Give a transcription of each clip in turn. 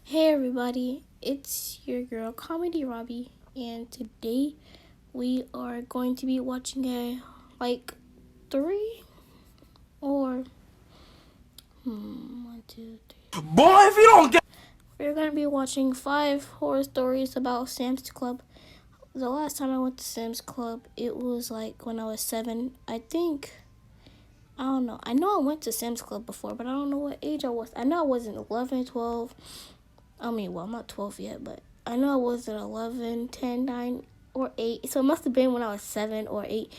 Hey everybody, it's your girl Comedy Robbie, and today we are going to be watching three or one, two, three. Boy, if you don't get We're gonna be watching 5 horror stories about Sam's Club. The last time I went to Sam's Club, it was like when I was 7. I don't know. I know I went to Sam's Club before, but I don't know what age I was. I know I wasn't 11, 12. I'm not 12 yet, but I know I wasn't 11, 10, 9, or 8. So it must have been when I was 7 or 8.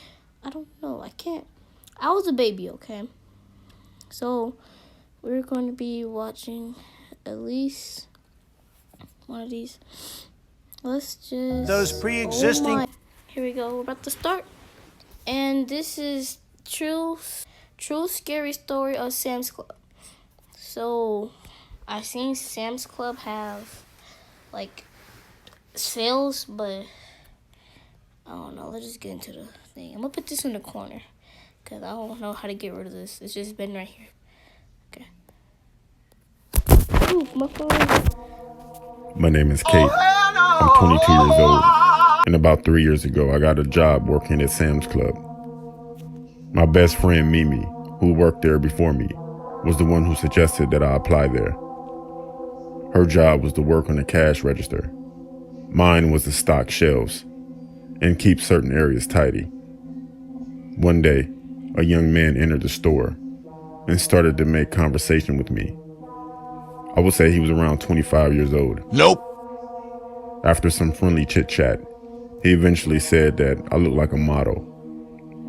I don't know. I was a baby, okay? So we're going to be watching at least one of these. Let's just... those pre-existing. Oh my. Here we go. We're about to start. And this is true scary story of Sam's Club. So I've seen Sam's Club have sales, but I don't know. Let's just get into the thing. I'm gonna put this in the corner because I don't know how to get rid of this. It's just been right here. Okay. Ooh, my phone. My name is Kate. I'm 22 years old, and about 3 years ago, I got a job working at Sam's Club. My best friend Mimi, who worked there before me, was the one who suggested that I apply there. Her job was to work on the cash register. Mine was to stock shelves and keep certain areas tidy. One day, a young man entered the store and started to make conversation with me. I would say he was around 25 years old. Nope. After some friendly chit-chat, he eventually said that I looked like a model,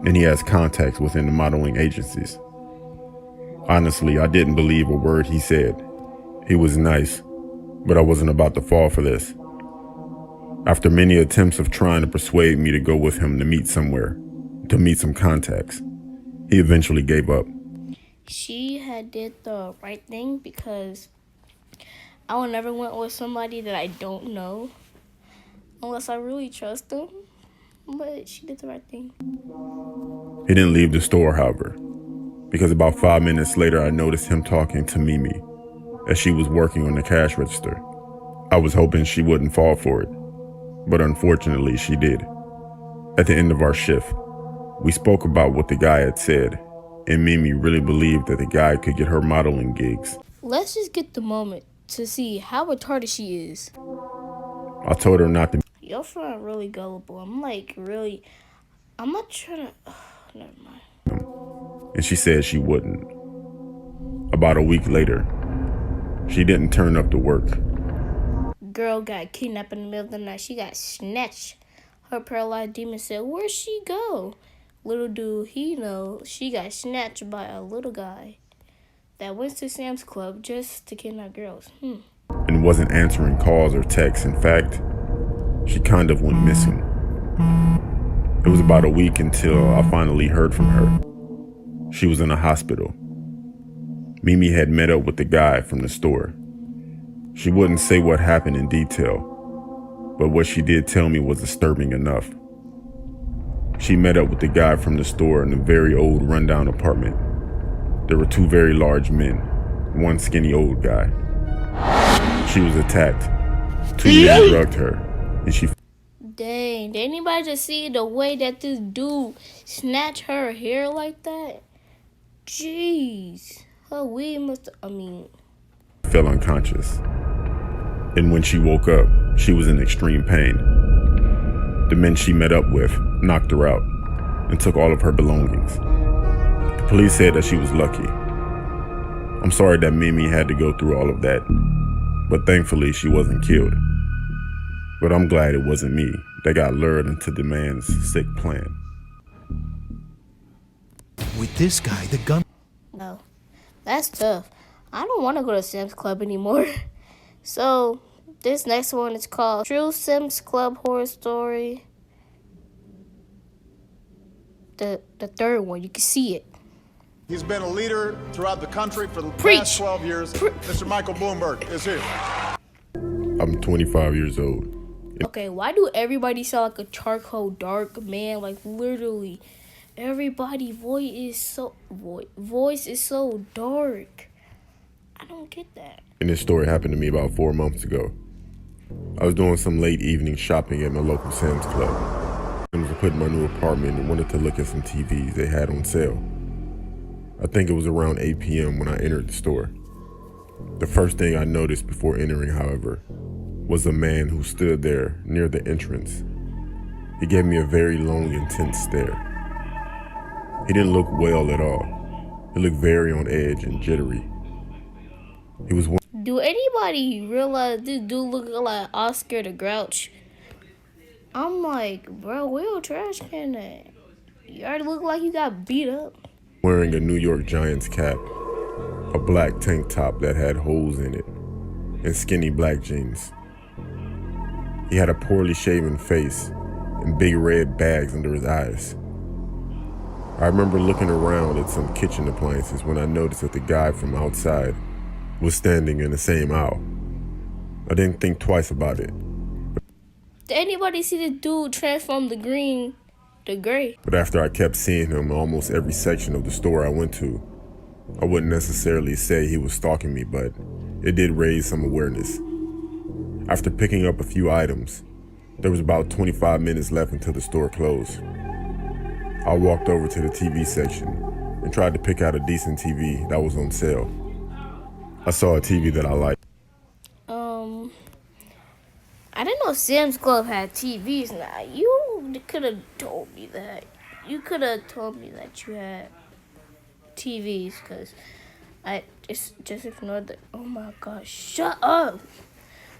and he has contacts within the modeling agencies. Honestly, I didn't believe a word he said. He was nice, but I wasn't about to fall for this. After many attempts of trying to persuade me to go with him to meet somewhere, to meet some contacts, he eventually gave up. She had did the right thing because I would never went with somebody that I don't know unless I really trust them. But she did the right thing. He didn't leave the store, however, because about 5 minutes later I noticed him talking to Mimi as she was working on the cash register. I was hoping she wouldn't fall for it, but unfortunately she did. At the end of our shift, we spoke about what the guy had said, and Mimi really believed that the guy could get her modeling gigs. Let's just get the moment to see how retarded she is. I told her not to. Your friend really gullible. I'm not trying to... never mind. And she said she wouldn't. About a week later, she didn't turn up to work. Girl got kidnapped in the middle of the night. She got snatched. Her paralyzed demon said, "Where'd she go?" Little do he know, she got snatched by a little guy that went to Sam's Club just to kidnap girls. And wasn't answering calls or texts. In fact, she kind of went missing. It was about a week until I finally heard from her. She was in a hospital. Mimi had met up with the guy from the store. She wouldn't say what happened in detail, but what she did tell me was disturbing enough. She met up with the guy from the store in a very old rundown apartment. There were 2 very large men, one skinny old guy. She was attacked. 2 men drugged her, and she... Dang, did anybody just see the way that this dude snatched her hair like that? Jeez. Her wig fell unconscious. And when she woke up, she was in extreme pain. The men she met up with knocked her out and took all of her belongings. The police said that she was lucky. I'm sorry that Mimi had to go through all of that, but thankfully she wasn't killed. But I'm glad it wasn't me that got lured into the man's sick plan. With this guy, the gun. No, that's tough. I don't want to go to Sam's Club anymore. So, this next one is called True Sam's Club Horror Story. The third one, you can see it. He's been a leader throughout the country for the Preach. past 12 years. Mr. Michael Bloomberg is here. I'm 25 years old. Okay, why do everybody sound like a charcoal dark man? Like, literally, everybody's voice is so dark. I don't get that. And this story happened to me about 4 months ago. I was doing some late evening shopping at my local Sam's Club. I was putting my new apartment and wanted to look at some TVs they had on sale. I think it was around 8 p.m. when I entered the store. The first thing I noticed before entering, however, was a man who stood there near the entrance. He gave me a very long, intense stare. He didn't look well at all. He looked very on edge and jittery. He was one. Do anybody realize this dude look like Oscar the Grouch? I'm like, bro, where your trash can at? You already look like you got beat up. Wearing a New York Giants cap, a black tank top that had holes in it, and skinny black jeans. He had a poorly shaven face and big red bags under his eyes. I remember looking around at some kitchen appliances when I noticed that the guy from outside was standing in the same aisle. I didn't think twice about it. Did anybody see the dude transform the green to gray? But after I kept seeing him in almost every section of the store I went to, I wouldn't necessarily say he was stalking me, but it did raise some awareness. After picking up a few items, there was about 25 minutes left until the store closed. I walked over to the TV section and tried to pick out a decent TV that was on sale. I saw a TV that I liked. I didn't know Sam's Club had TVs. Now, you could have told me that. You could have told me that you had TVs, because I just ignored the... Oh my gosh, shut up!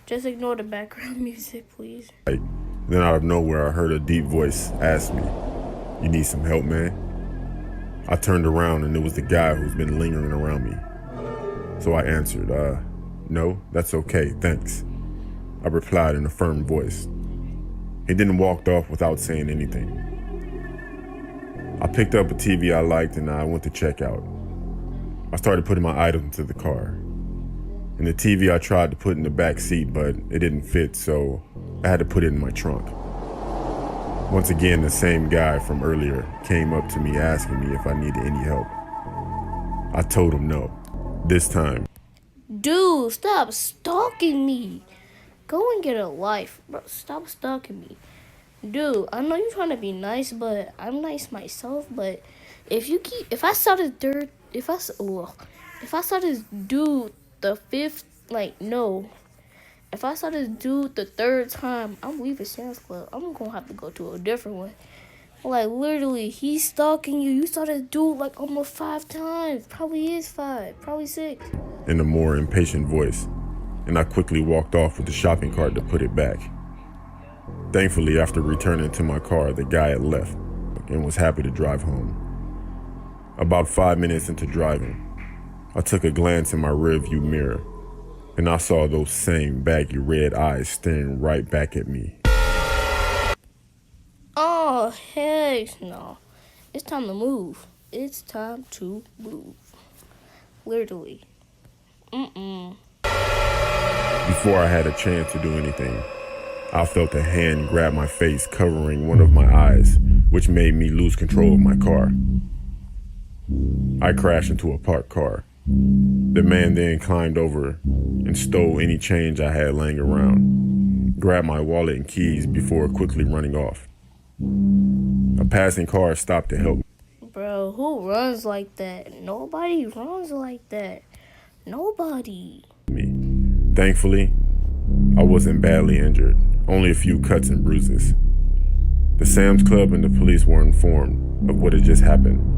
Just ignore the background music, please. Then out of nowhere, I heard a deep voice ask me, "You need some help, man?" I turned around and it was the guy who's been lingering around me. So I answered, "No, that's okay, thanks." I replied in a firm voice. He then walked off without saying anything. I picked up a TV I liked and I went to check out. I started putting my items into the car. And the TV I tried to put in the back seat, but it didn't fit, so I had to put it in my trunk. Once again, the same guy from earlier came up to me asking me if I needed any help. I told him no. This time, Dude, stop stalking me. Go and get a life, bro. Stop stalking me. Dude, I know you're trying to be nice, but I'm nice myself. But if I saw this dude the fifth, if I saw this dude the third time, I'm leaving Sam's Club. I'm gonna have to go to a different one. Like, literally, he's stalking you. You saw this dude like almost 5 times. Probably is 5, probably 6. in a more impatient voice, and I quickly walked off with the shopping cart to put it back. Thankfully, after returning to my car, the guy had left and was happy to drive home. About 5 minutes into driving, I took a glance in my rearview mirror, and I saw those same baggy red eyes staring right back at me. Oh, heck no. It's time to move. It's time to move. Literally. Before I had a chance to do anything, I felt a hand grab my face, covering one of my eyes, which made me lose control of my car. I crashed into a parked car. The man then climbed over and stole any change I had laying around, grabbed my wallet and keys before quickly running off. A passing car stopped to help Bro, who runs like that? Nobody runs like that. Nobody. me. Thankfully, I wasn't badly injured, only a few cuts and bruises. The Sam's Club and the police were informed of what had just happened.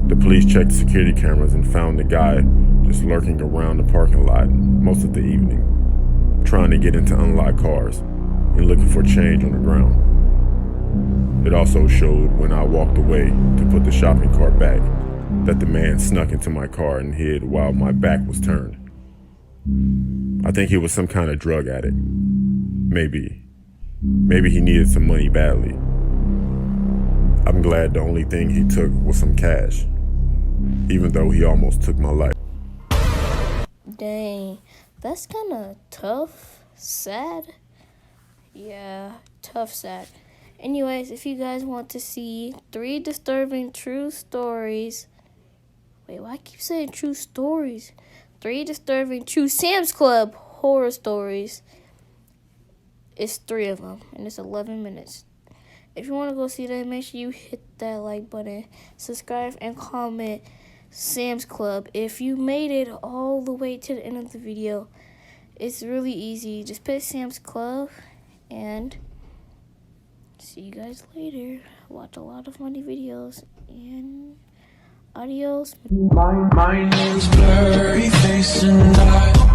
The police checked security cameras and found the guy just lurking around the parking lot most of the evening, trying to get into unlocked cars and looking for change on the ground. It also showed when I walked away to put the shopping cart back that the man snuck into my car and hid while my back was turned. I think he was some kind of drug addict. Maybe he needed some money badly. I'm glad the only thing he took was some cash, even though he almost took my life. Dang, that's kind of tough, sad. Yeah, tough, sad. Anyways, if you guys want to see 3 disturbing true stories... Wait, why I keep saying true stories? 3 disturbing true Sam's Club horror stories. It's 3 of them, and it's 11 minutes. If you want to go see that, make sure you hit that like button, subscribe, and comment Sam's Club. If you made it all the way to the end of the video, it's really easy. Just put Sam's Club, and see you guys later. Watch a lot of funny videos, and adios. My name's Blurry Face and I